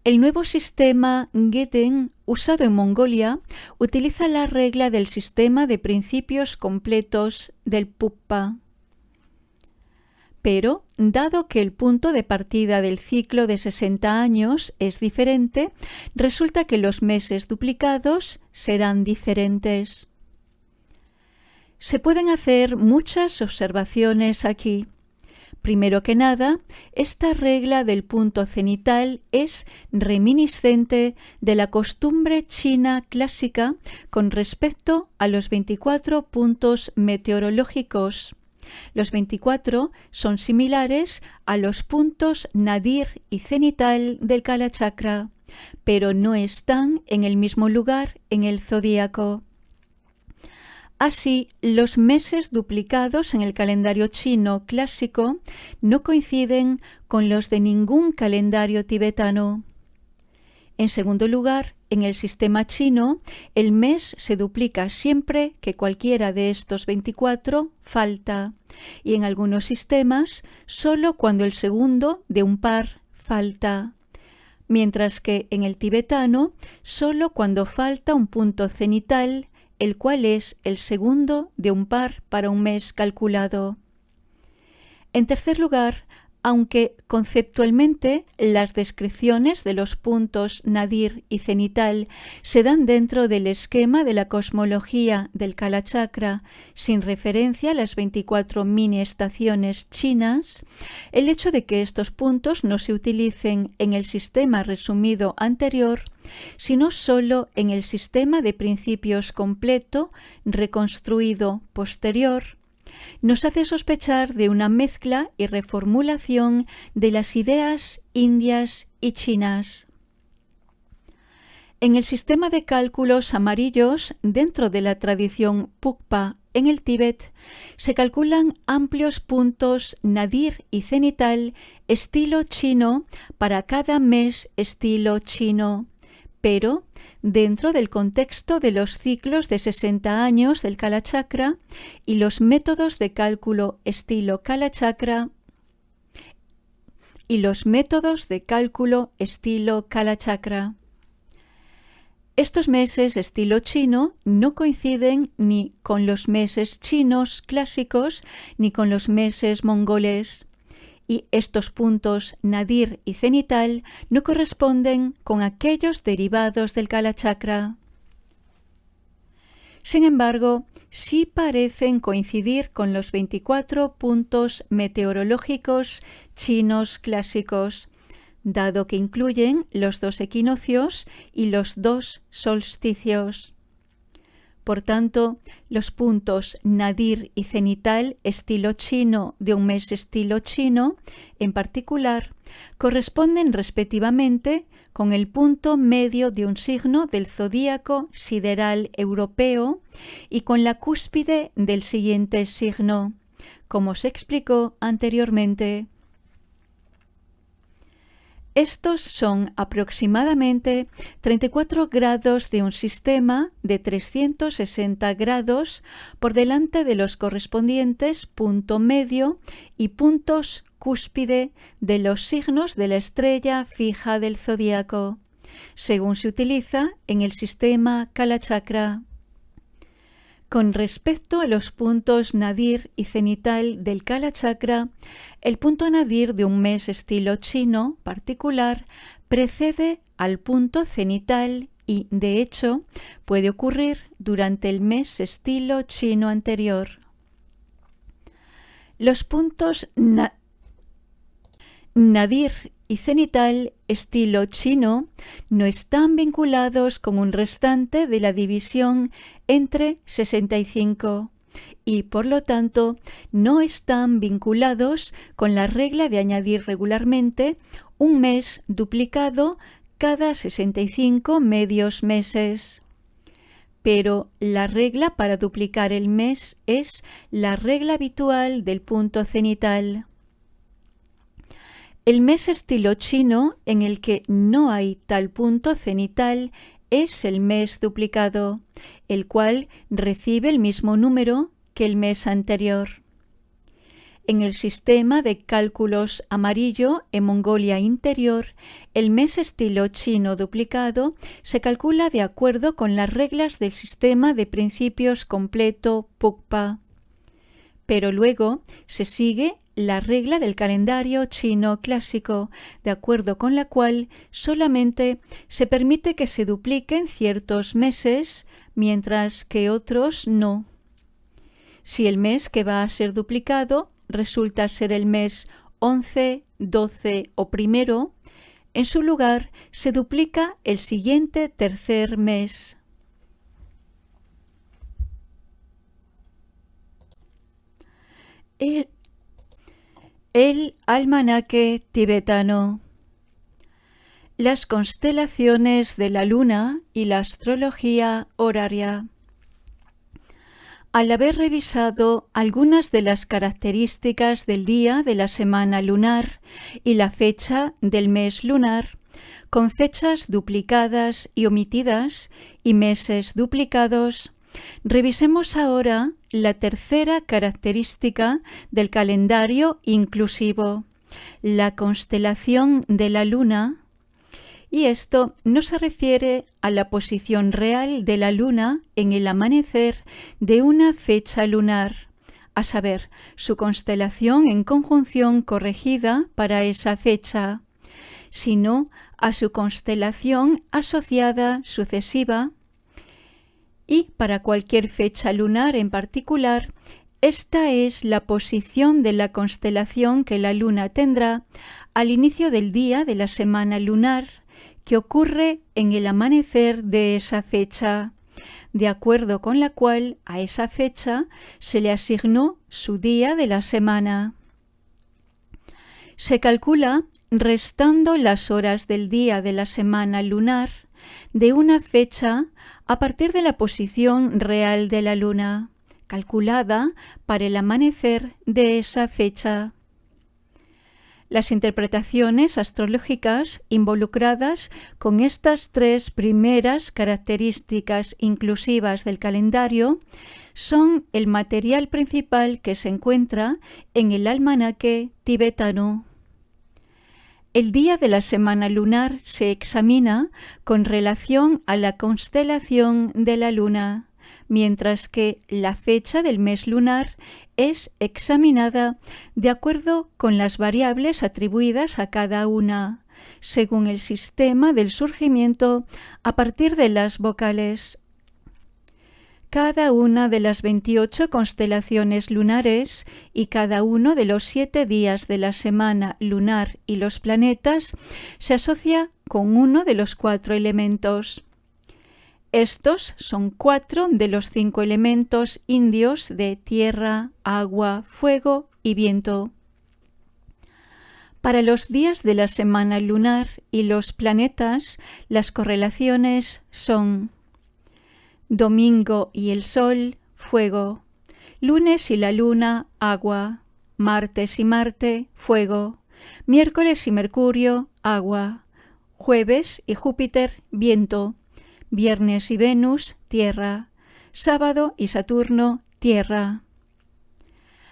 El nuevo sistema Geten, usado en Mongolia, utiliza la regla del sistema de principios completos del Pukpa. Pero, dado que el punto de partida del ciclo de 60 años es diferente, resulta que los meses duplicados serán diferentes. Se pueden hacer muchas observaciones aquí. Primero que nada, esta regla del punto cenital es reminiscente de la costumbre china clásica con respecto a los 24 puntos meteorológicos. Los 24 son similares a los puntos nadir y cenital del Kalachakra, pero no están en el mismo lugar en el zodíaco. Así, los meses duplicados en el calendario chino clásico no coinciden con los de ningún calendario tibetano. En segundo lugar, en el sistema chino, el mes se duplica siempre que cualquiera de estos 24 falta, y en algunos sistemas solo cuando el segundo de un par falta, mientras que en el tibetano solo cuando falta un punto cenital, el cual es el segundo de un par para un mes calculado. En tercer lugar, Aunque conceptualmente las descripciones de los puntos nadir y cenital se dan dentro del esquema de la cosmología del Kalachakra, sin referencia a las 24 mini estaciones chinas, el hecho de que estos puntos no se utilicen en el sistema resumido anterior, sino solo en el sistema de principios completo reconstruido posterior, nos hace sospechar de una mezcla y reformulación de las ideas indias y chinas. En el sistema de cálculos amarillos, dentro de la tradición Pukpa en el Tíbet, se calculan amplios puntos nadir y cenital estilo chino para cada mes estilo chino, pero dentro del contexto de los ciclos de 60 años del Kalachakra y los métodos de cálculo estilo Kalachakra Estos meses estilo chino no coinciden ni con los meses chinos clásicos ni con los meses mongoles. Y estos puntos nadir y cenital no corresponden con aquellos derivados del Kalachakra. Sin embargo, sí parecen coincidir con los 24 puntos meteorológicos chinos clásicos, dado que incluyen los 2 equinoccios y los 2 solsticios. Por tanto, los puntos nadir y cenital estilo chino de un mes estilo chino, en particular, corresponden respectivamente con el punto medio de un signo del zodíaco sideral europeo y con la cúspide del siguiente signo, como se explicó anteriormente. Estos son aproximadamente 34 grados de un sistema de 360 grados por delante de los correspondientes punto medio y puntos cúspide de los signos de la estrella fija del zodíaco, según se utiliza en el sistema Kalachakra. Con respecto a los puntos nadir y cenital del Kalachakra, el punto nadir de un mes estilo chino particular precede al punto cenital y, de hecho, puede ocurrir durante el mes estilo chino anterior. Los puntos nadir y cenital estilo chino no están vinculados con un restante de la división entre 65 y, por lo tanto, no están vinculados con la regla de añadir regularmente un mes duplicado cada 65 medios meses. Pero la regla para duplicar el mes es la regla habitual del punto cenital. El mes estilo chino, en el que no hay tal punto cenital, es el mes duplicado, el cual recibe el mismo número que el mes anterior. En el sistema de cálculos amarillo en Mongolia Interior, el mes estilo chino duplicado se calcula de acuerdo con las reglas del sistema de principios completo Pukpa. Pero luego se sigue la regla del calendario chino clásico, de acuerdo con la cual solamente se permite que se dupliquen ciertos meses, mientras que otros no. Si el mes que va a ser duplicado resulta ser el mes 11, 12 o primero, en su lugar se duplica el siguiente tercer mes. El almanaque tibetano. Las constelaciones de la luna y la astrología horaria. Al haber revisado algunas de las características del día de la semana lunar y la fecha del mes lunar, con fechas duplicadas y omitidas y meses duplicados, revisemos ahora la tercera característica del calendario inclusivo, la constelación de la luna, y esto no se refiere a la posición real de la luna en el amanecer de una fecha lunar, a saber, su constelación en conjunción corregida para esa fecha, sino a su constelación asociada sucesiva, y para cualquier fecha lunar en particular, esta es la posición de la constelación que la luna tendrá al inicio del día de la semana lunar, que ocurre en el amanecer de esa fecha, de acuerdo con la cual a esa fecha se le asignó su día de la semana. Se calcula restando las horas del día de la semana lunar de una fecha a partir de la posición real de la luna, calculada para el amanecer de esa fecha. Las interpretaciones astrológicas involucradas con estas tres primeras características inclusivas del calendario son el material principal que se encuentra en el almanaque tibetano. El día de la semana lunar se examina con relación a la constelación de la luna, mientras que la fecha del mes lunar es examinada de acuerdo con las variables atribuidas a cada una, según el sistema del surgimiento a partir de las vocales. Cada una de las 28 constelaciones lunares y cada uno de los 7 días de la semana lunar y los planetas se asocia con uno de los 4 elementos. Estos son 4 de los 5 elementos indios de tierra, agua, fuego y viento. Para los días de la semana lunar y los planetas, las correlaciones son: domingo y el sol, fuego; lunes y la luna, agua; martes y Marte, fuego; miércoles y Mercurio, agua; jueves y Júpiter, viento; viernes y Venus, tierra; sábado y Saturno, tierra.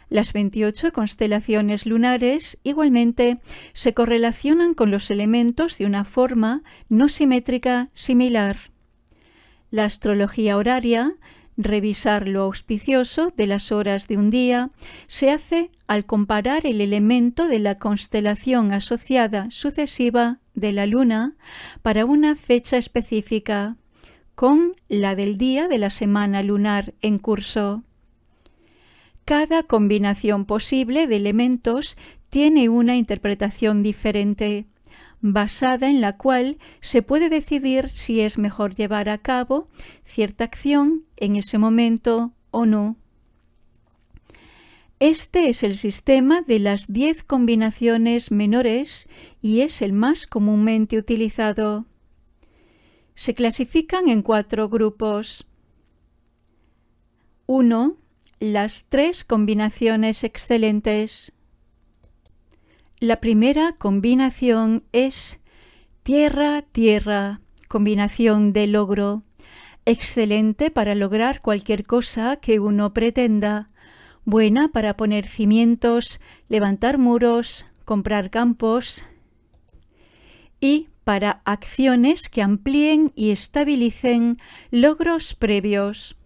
Las 28 constelaciones lunares igualmente se correlacionan con los elementos de una forma no simétrica similar. La astrología horaria, revisar lo auspicioso de las horas de un día, se hace al comparar el elemento de la constelación asociada sucesiva de la luna para una fecha específica con la del día de la semana lunar en curso. Cada combinación posible de elementos tiene una interpretación diferente, basada en la cual se puede decidir si es mejor llevar a cabo cierta acción en ese momento o no. Este es el sistema de las 10 combinaciones menores y es el más comúnmente utilizado. Se clasifican en 4 grupos. 1. Las 3 combinaciones excelentes. La primera combinación es tierra-tierra, combinación de logro, excelente para lograr cualquier cosa que uno pretenda, buena para poner cimientos, levantar muros, comprar campos y para acciones que amplíen y estabilicen logros previos.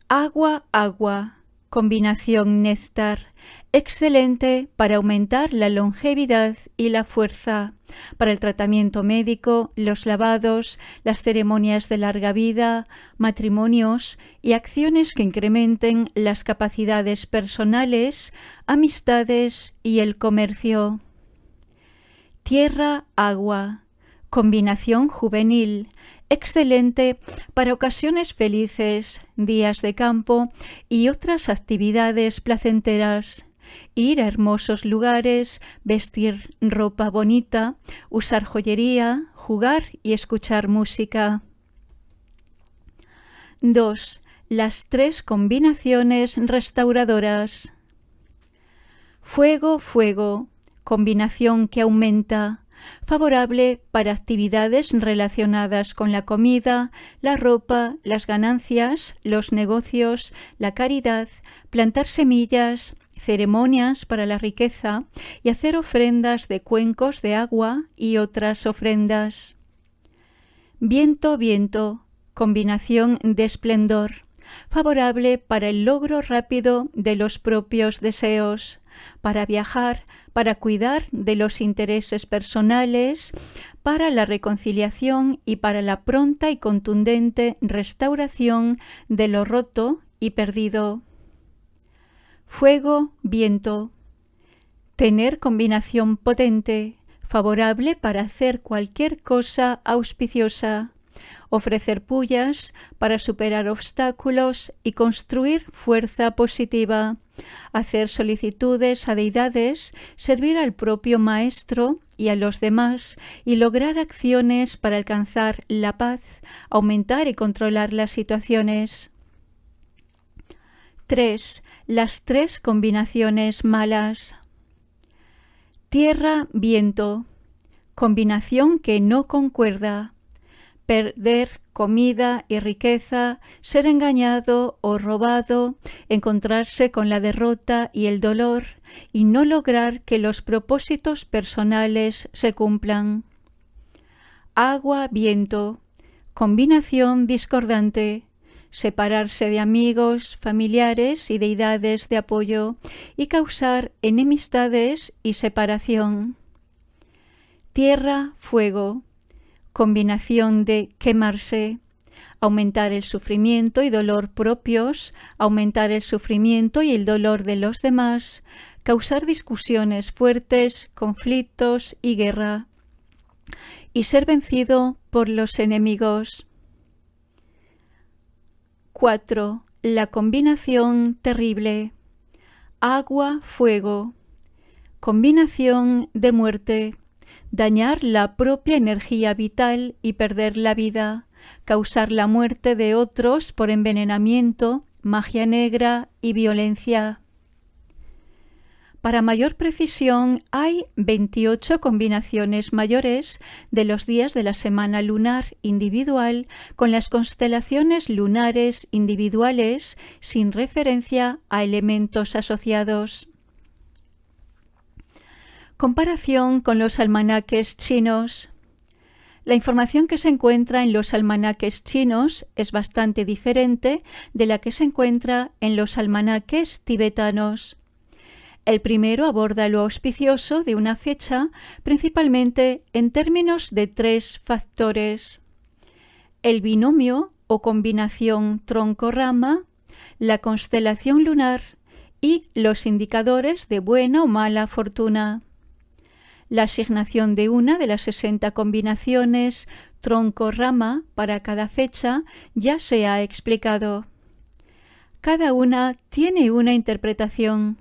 Agua-agua, combinación néctar, excelente para aumentar la longevidad y la fuerza, para el tratamiento médico, los lavados, las ceremonias de larga vida, matrimonios y acciones que incrementen las capacidades personales, amistades y el comercio. Tierra-agua, combinación juvenil, excelente para ocasiones felices, días de campo y otras actividades placenteras. Ir a hermosos lugares, vestir ropa bonita, usar joyería, jugar y escuchar música. 2. Las 3 combinaciones restauradoras. Fuego-fuego, combinación que aumenta, favorable para actividades relacionadas con la comida, la ropa, las ganancias, los negocios, la caridad, plantar semillas, ceremonias para la riqueza y hacer ofrendas de cuencos de agua y otras ofrendas. Viento-viento, combinación de esplendor, favorable para el logro rápido de los propios deseos, para viajar, para cuidar de los intereses personales, para la reconciliación y para la pronta y contundente restauración de lo roto y perdido. Fuego, viento. Tener combinación potente, favorable para hacer cualquier cosa auspiciosa, ofrecer pullas para superar obstáculos y construir fuerza positiva, hacer solicitudes a deidades, servir al propio maestro y a los demás y lograr acciones para alcanzar la paz, aumentar y controlar las situaciones. 3. Las 3 combinaciones malas. Tierra, viento. Combinación que no concuerda. Perder comida y riqueza, ser engañado o robado, encontrarse con la derrota y el dolor y no lograr que los propósitos personales se cumplan. Agua, viento. Combinación discordante. Separarse de amigos, familiares y deidades de apoyo y causar enemistades y separación. Tierra, fuego. Combinación de quemarse, aumentar el sufrimiento y dolor propios, aumentar el sufrimiento y el dolor de los demás, causar discusiones fuertes, conflictos y guerra, y ser vencido por los enemigos. 4. La combinación terrible. Agua, fuego. Combinación de muerte. Dañar la propia energía vital y perder la vida, causar la muerte de otros por envenenamiento, magia negra y violencia. Para mayor precisión, hay 28 combinaciones mayores de los días de la semana lunar individual con las constelaciones lunares individuales sin referencia a elementos asociados. Comparación con los almanaques chinos. La información que se encuentra en los almanaques chinos es bastante diferente de la que se encuentra en los almanaques tibetanos. El primero aborda lo auspicioso de una fecha, principalmente en términos de 3 factores: el binomio o combinación tronco-rama, la constelación lunar y los indicadores de buena o mala fortuna. La asignación de una de las 60 combinaciones tronco-rama para cada fecha ya se ha explicado. Cada una tiene una interpretación.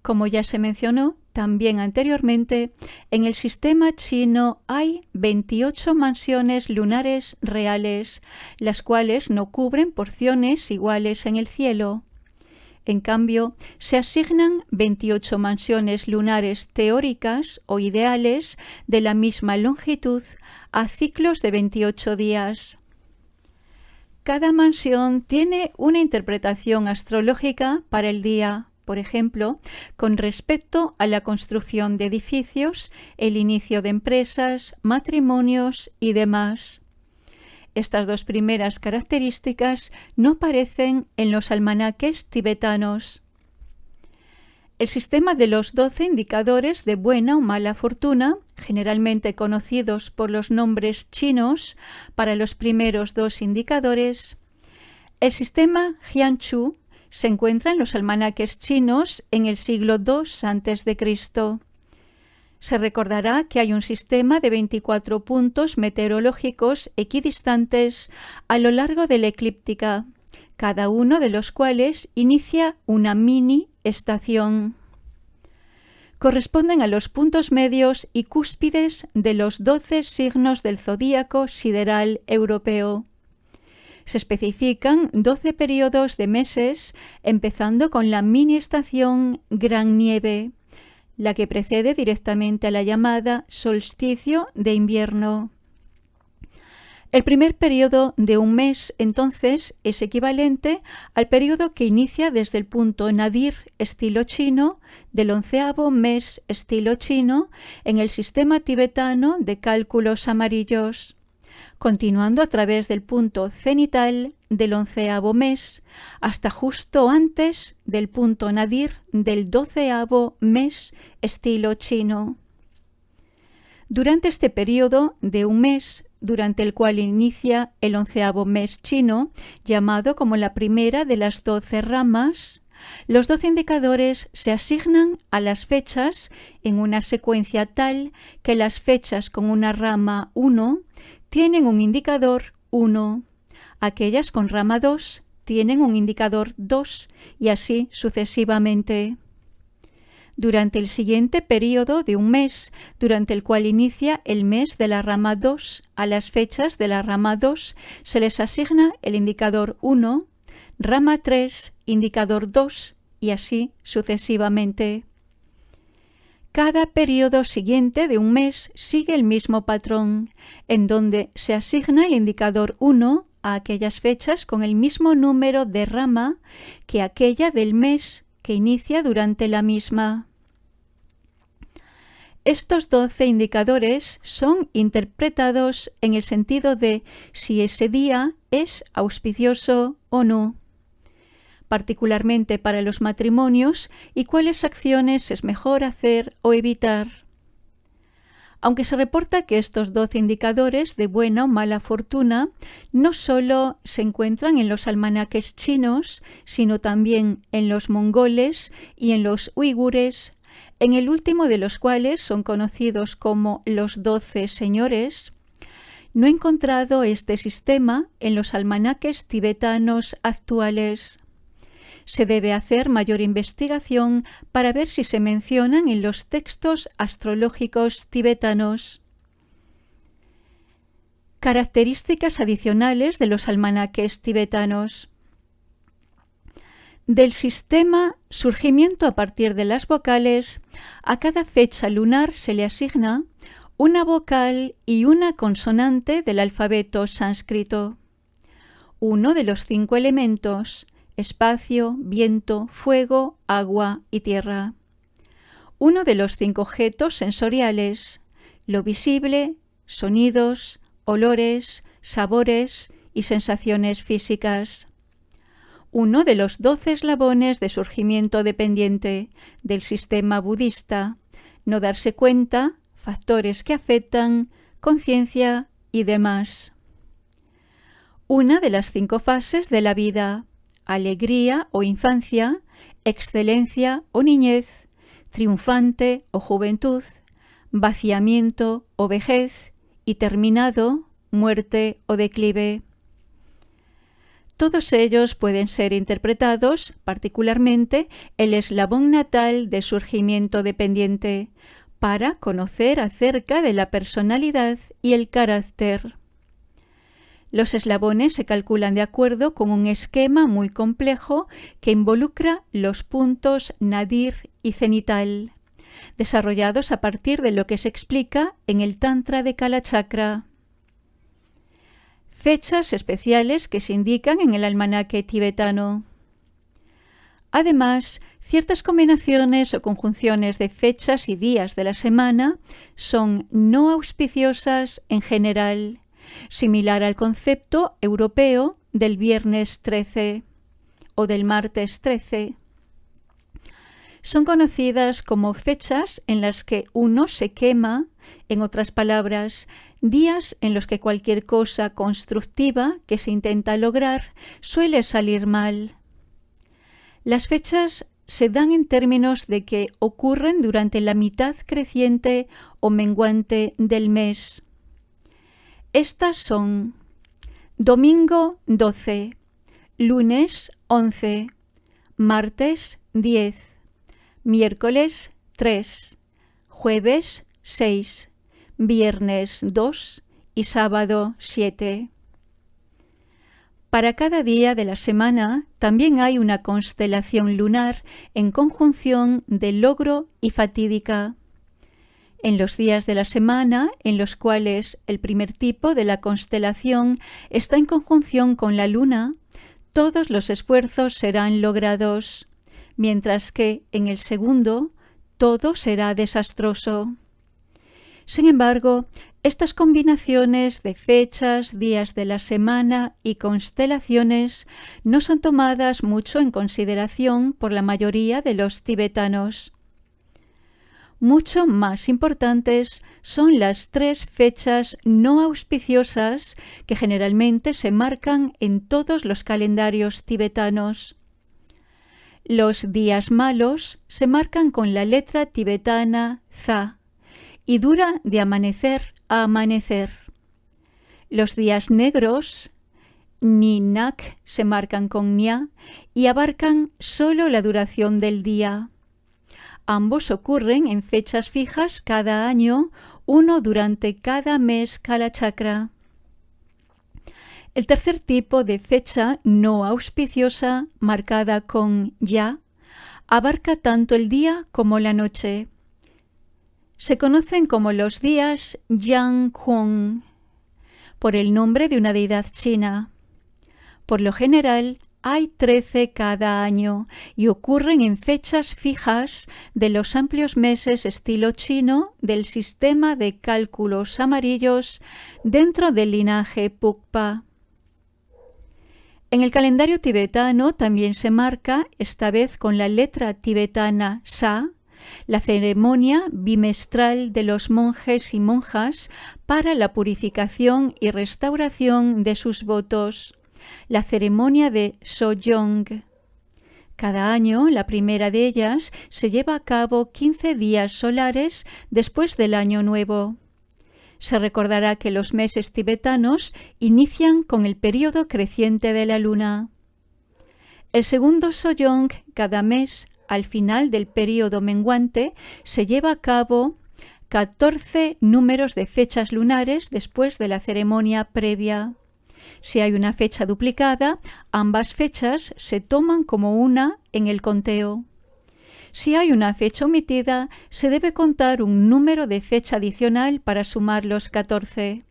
Como ya se mencionó también anteriormente, en el sistema chino hay 28 mansiones lunares reales, las cuales no cubren porciones iguales en el cielo. En cambio, se asignan 28 mansiones lunares teóricas o ideales de la misma longitud a ciclos de 28 días. Cada mansión tiene una interpretación astrológica para el día, por ejemplo, con respecto a la construcción de edificios, el inicio de empresas, matrimonios y demás. Estas 2 primeras características no aparecen en los almanaques tibetanos. El sistema de los 12 indicadores de buena o mala fortuna, generalmente conocidos por los nombres chinos para los primeros 2 indicadores, el sistema Jianchu se encuentra en los almanaques chinos en el siglo II a.C. Se recordará que hay un sistema de 24 puntos meteorológicos equidistantes a lo largo de la eclíptica, cada uno de los cuales inicia una mini estación. Corresponden a los puntos medios y cúspides de los 12 signos del zodíaco sideral europeo. Se especifican 12 periodos de meses, empezando con la mini estación Gran Nieve, la que precede directamente a la llamada solsticio de invierno. El primer periodo de un mes, entonces, es equivalente al periodo que inicia desde el punto nadir estilo chino del 11º mes estilo chino en el sistema tibetano de cálculos amarillos, continuando a través del punto cenital del 11º mes hasta justo antes del punto nadir del 12º mes estilo chino. Durante este periodo de un mes, durante el cual inicia el 11º mes chino, llamado como la primera de las 12 ramas, los 12 indicadores se asignan a las fechas en una secuencia tal que las fechas con una rama 1 tienen un indicador 1, aquellas con rama 2 tienen un indicador 2 y así sucesivamente. Durante el siguiente periodo de un mes, durante el cual inicia el mes de la rama 2, a las fechas de la rama 2 se les asigna el indicador 1, rama 3, indicador 2 y así sucesivamente. Cada periodo siguiente de un mes sigue el mismo patrón, en donde se asigna el indicador 1 a aquellas fechas con el mismo número de rama que aquella del mes que inicia durante la misma. Estos 12 indicadores son interpretados en el sentido de si ese día es auspicioso o no, particularmente para los matrimonios, y cuáles acciones es mejor hacer o evitar. Aunque se reporta que estos 12 indicadores de buena o mala fortuna no solo se encuentran en los almanaques chinos, sino también en los mongoles y en los uigures, en el último de los cuales son conocidos como los 12 señores, no he encontrado este sistema en los almanaques tibetanos actuales. Se debe hacer mayor investigación para ver si se mencionan en los textos astrológicos tibetanos. Características adicionales de los almanaques tibetanos. Del sistema surgimiento a partir de las vocales, a cada fecha lunar se le asigna una vocal y una consonante del alfabeto sánscrito. Uno de los 5 elementos, espacio, viento, fuego, agua y tierra. Uno de los 5 objetos sensoriales, lo visible, sonidos, olores, sabores y sensaciones físicas. Uno de los 12 eslabones de surgimiento dependiente del sistema budista, no darse cuenta, factores que afectan, conciencia y demás. Una de las 5 fases de la vida, alegría o infancia, excelencia o niñez, triunfante o juventud, vaciamiento o vejez y terminado, muerte o declive. Todos ellos pueden ser interpretados, particularmente el eslabón natal de surgimiento dependiente, para conocer acerca de la personalidad y el carácter. Los eslabones se calculan de acuerdo con un esquema muy complejo que involucra los puntos nadir y cenital, desarrollados a partir de lo que se explica en el Tantra de Kalachakra. Fechas especiales que se indican en el almanaque tibetano. Además, ciertas combinaciones o conjunciones de fechas y días de la semana son no auspiciosas en general, similar al concepto europeo del viernes 13 o del martes 13. Son conocidas como fechas en las que uno se quema, en otras palabras, días en los que cualquier cosa constructiva que se intenta lograr suele salir mal. Las fechas se dan en términos de que ocurren durante la mitad creciente o menguante del mes. Estas son domingo 12, lunes 11, martes 10, miércoles 3, jueves 6, viernes 2 y sábado 7. Para cada día de la semana también hay una constelación lunar en conjunción de logro y fatídica. En los días de la semana en los cuales el primer tipo de la constelación está en conjunción con la luna, todos los esfuerzos serán logrados, mientras que en el segundo todo será desastroso. Sin embargo, estas combinaciones de fechas, días de la semana y constelaciones no son tomadas mucho en consideración por la mayoría de los tibetanos. Mucho más importantes son las 3 fechas no auspiciosas que generalmente se marcan en todos los calendarios tibetanos. Los días malos se marcan con la letra tibetana za y dura de amanecer a amanecer. Los días negros, Ninak, se marcan con Nia y abarcan solo la duración del día. Ambos ocurren en fechas fijas cada año, uno durante cada mes Kalachakra. El tercer tipo de fecha no auspiciosa, marcada con Ya, abarca tanto el día como la noche. Se conocen como los días Yang-Hong, por el nombre de una deidad china. Por lo general, hay 13 cada año y ocurren en fechas fijas de los amplios meses estilo chino del sistema de cálculos amarillos dentro del linaje Pukpa. En el calendario tibetano también se marca, esta vez con la letra tibetana Sa, la ceremonia bimestral de los monjes y monjas para la purificación y restauración de sus votos, la ceremonia de Sojong. Cada año, la primera de ellas se lleva a cabo 15 días solares después del Año Nuevo. Se recordará que los meses tibetanos inician con el período creciente de la luna. El segundo Sojong, cada mes, al final del período menguante, se lleva a cabo 14 números de fechas lunares después de la ceremonia previa. Si hay una fecha duplicada, ambas fechas se toman como una en el conteo. Si hay una fecha omitida, se debe contar un número de fecha adicional para sumar los 14.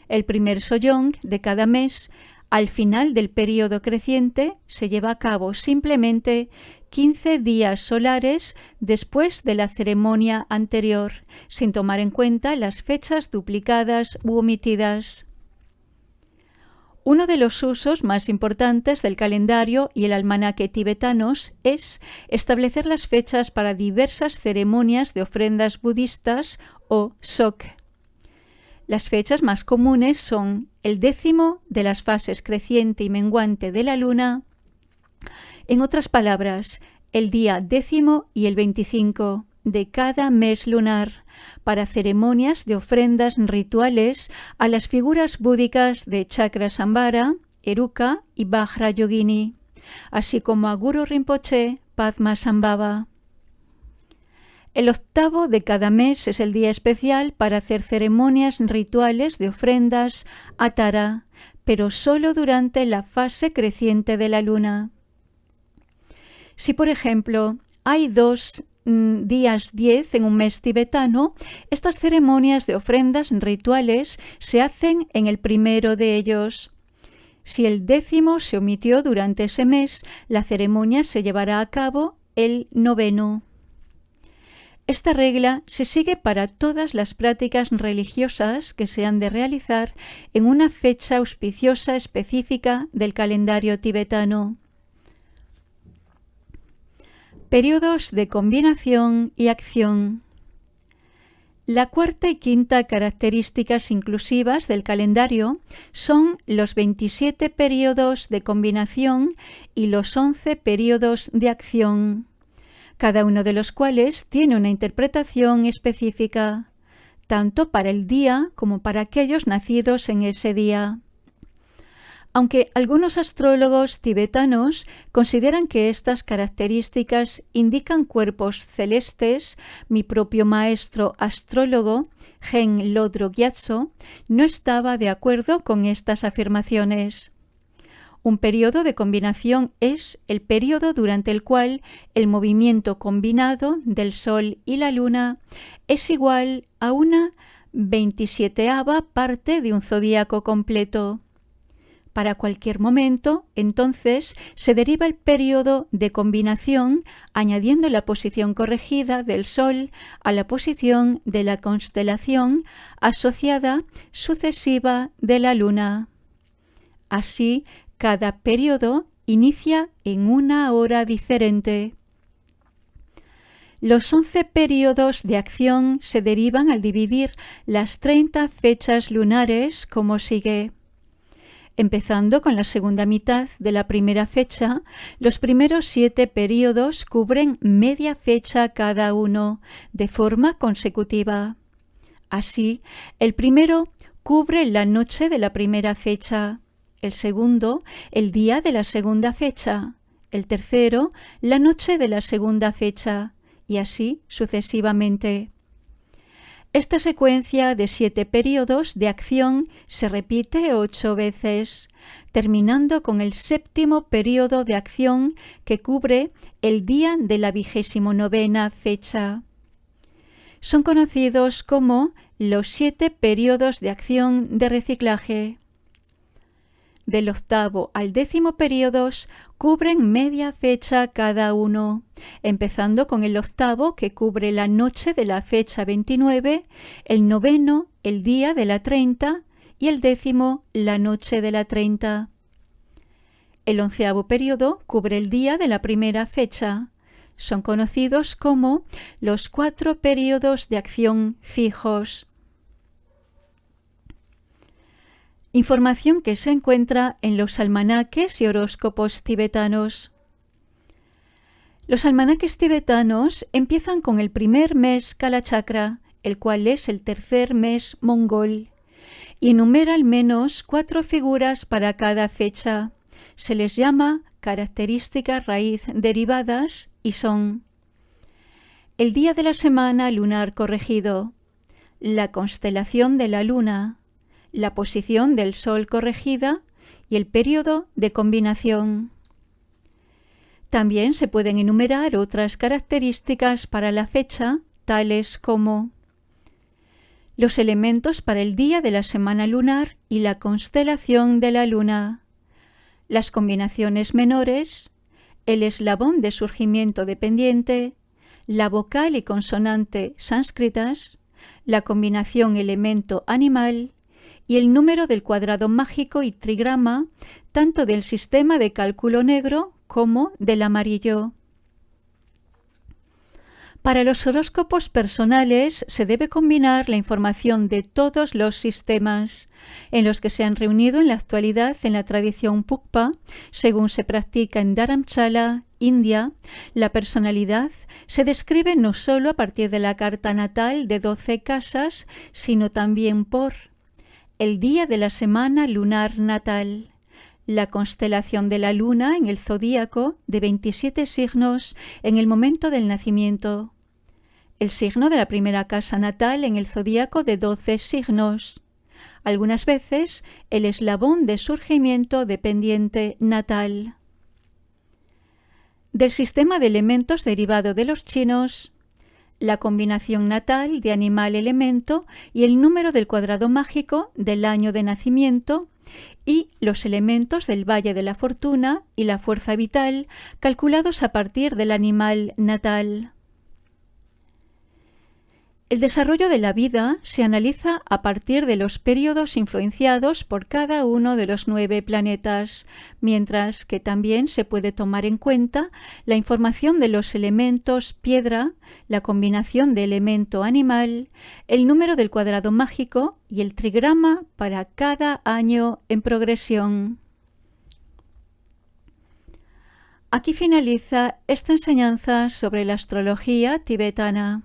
El primer Sojong de cada mes, al final del período creciente, se lleva a cabo simplemente 15 días solares después de la ceremonia anterior, sin tomar en cuenta las fechas duplicadas u omitidas. Uno de los usos más importantes del calendario y el almanaque tibetanos es establecer las fechas para diversas ceremonias de ofrendas budistas o sok. Las fechas más comunes son el 10º de las fases creciente y menguante de la luna, en otras palabras, el día 10º y el 25 de cada mes lunar, para ceremonias de ofrendas rituales a las figuras búdicas de Chakrasambhara, Eruka y Vajrayogini, así como a Guru Rinpoche, Padmasambhava. El 8º de cada mes es el día especial para hacer ceremonias rituales de ofrendas a Tara, pero solo durante la fase creciente de la luna. Si, por ejemplo, hay 2 días 10 en un mes tibetano, estas ceremonias de ofrendas rituales se hacen en el primero de ellos. Si el 10º se omitió durante ese mes, la ceremonia se llevará a cabo el 9º. Esta regla se sigue para todas las prácticas religiosas que se han de realizar en una fecha auspiciosa específica del calendario tibetano. Periodos de combinación y acción. La cuarta y quinta características inclusivas del calendario son los 27 periodos de combinación y los 11 periodos de acción, cada uno de los cuales tiene una interpretación específica, tanto para el día como para aquellos nacidos en ese día. Aunque algunos astrólogos tibetanos consideran que estas características indican cuerpos celestes, mi propio maestro astrólogo, Gen Lodro Gyatso, no estaba de acuerdo con estas afirmaciones. Un periodo de combinación es el periodo durante el cual el movimiento combinado del Sol y la Luna es igual a una 27ª parte de un zodíaco completo. Para cualquier momento, entonces, se deriva el periodo de combinación añadiendo la posición corregida del Sol a la posición de la constelación asociada sucesiva de la Luna. Así, cada periodo inicia en una hora diferente. Los 11 periodos de acción se derivan al dividir las 30 fechas lunares como sigue. Empezando con la segunda mitad de la primera fecha, los primeros 7 periodos cubren media fecha cada uno, de forma consecutiva. Así, el primero cubre la noche de la primera fecha, el segundo, el día de la segunda fecha, el tercero, la noche de la segunda fecha, y así sucesivamente. Esta secuencia de 7 periodos de acción se repite 8 veces, terminando con el 7º periodo de acción que cubre el día de la 29ª fecha. Son conocidos como los 7 periodos de acción de reciclaje. Del 8º al 10º periodos cubren media fecha cada uno, empezando con el 8º que cubre la noche de la fecha 29, el 9º el día de la 30 y el 10º la noche de la 30. El 11º periodo cubre el día de la primera fecha. Son conocidos como los 4 periodos de acción fijos. Información que se encuentra en los almanaques y horóscopos tibetanos. Los almanaques tibetanos empiezan con el primer mes Kalachakra, el cual es el tercer mes mongol, y enumera al menos 4 figuras para cada fecha. Se les llama características raíz derivadas y son: el día de la semana lunar corregido, la constelación de la luna, la posición del Sol corregida y el periodo de combinación. También se pueden enumerar otras características para la fecha, tales como los elementos para el día de la semana lunar y la constelación de la luna, las combinaciones menores, el eslabón de surgimiento dependiente, la vocal y consonante sánscritas, la combinación elemento animal y el número del cuadrado mágico y trigrama, tanto del sistema de cálculo negro como del amarillo. Para los horóscopos personales se debe combinar la información de todos los sistemas en los que se han reunido en la actualidad en la tradición Pukpa, según se practica en Dharamshala, India. La personalidad se describe no solo a partir de la carta natal de 12 casas, sino también por el día de la semana lunar natal, la constelación de la luna en el zodíaco de 27 signos en el momento del nacimiento, el signo de la primera casa natal en el zodíaco de 12 signos, algunas veces el eslabón de surgimiento dependiente natal. Del sistema de elementos derivado de los chinos, la combinación natal de animal-elemento y el número del cuadrado mágico del año de nacimiento, y los elementos del Valle de la Fortuna y la fuerza vital calculados a partir del animal natal. El desarrollo de la vida se analiza a partir de los periodos influenciados por cada uno de los 9 planetas, mientras que también se puede tomar en cuenta la información de los elementos piedra, la combinación de elemento animal, el número del cuadrado mágico y el trigrama para cada año en progresión. Aquí finaliza esta enseñanza sobre la astrología tibetana.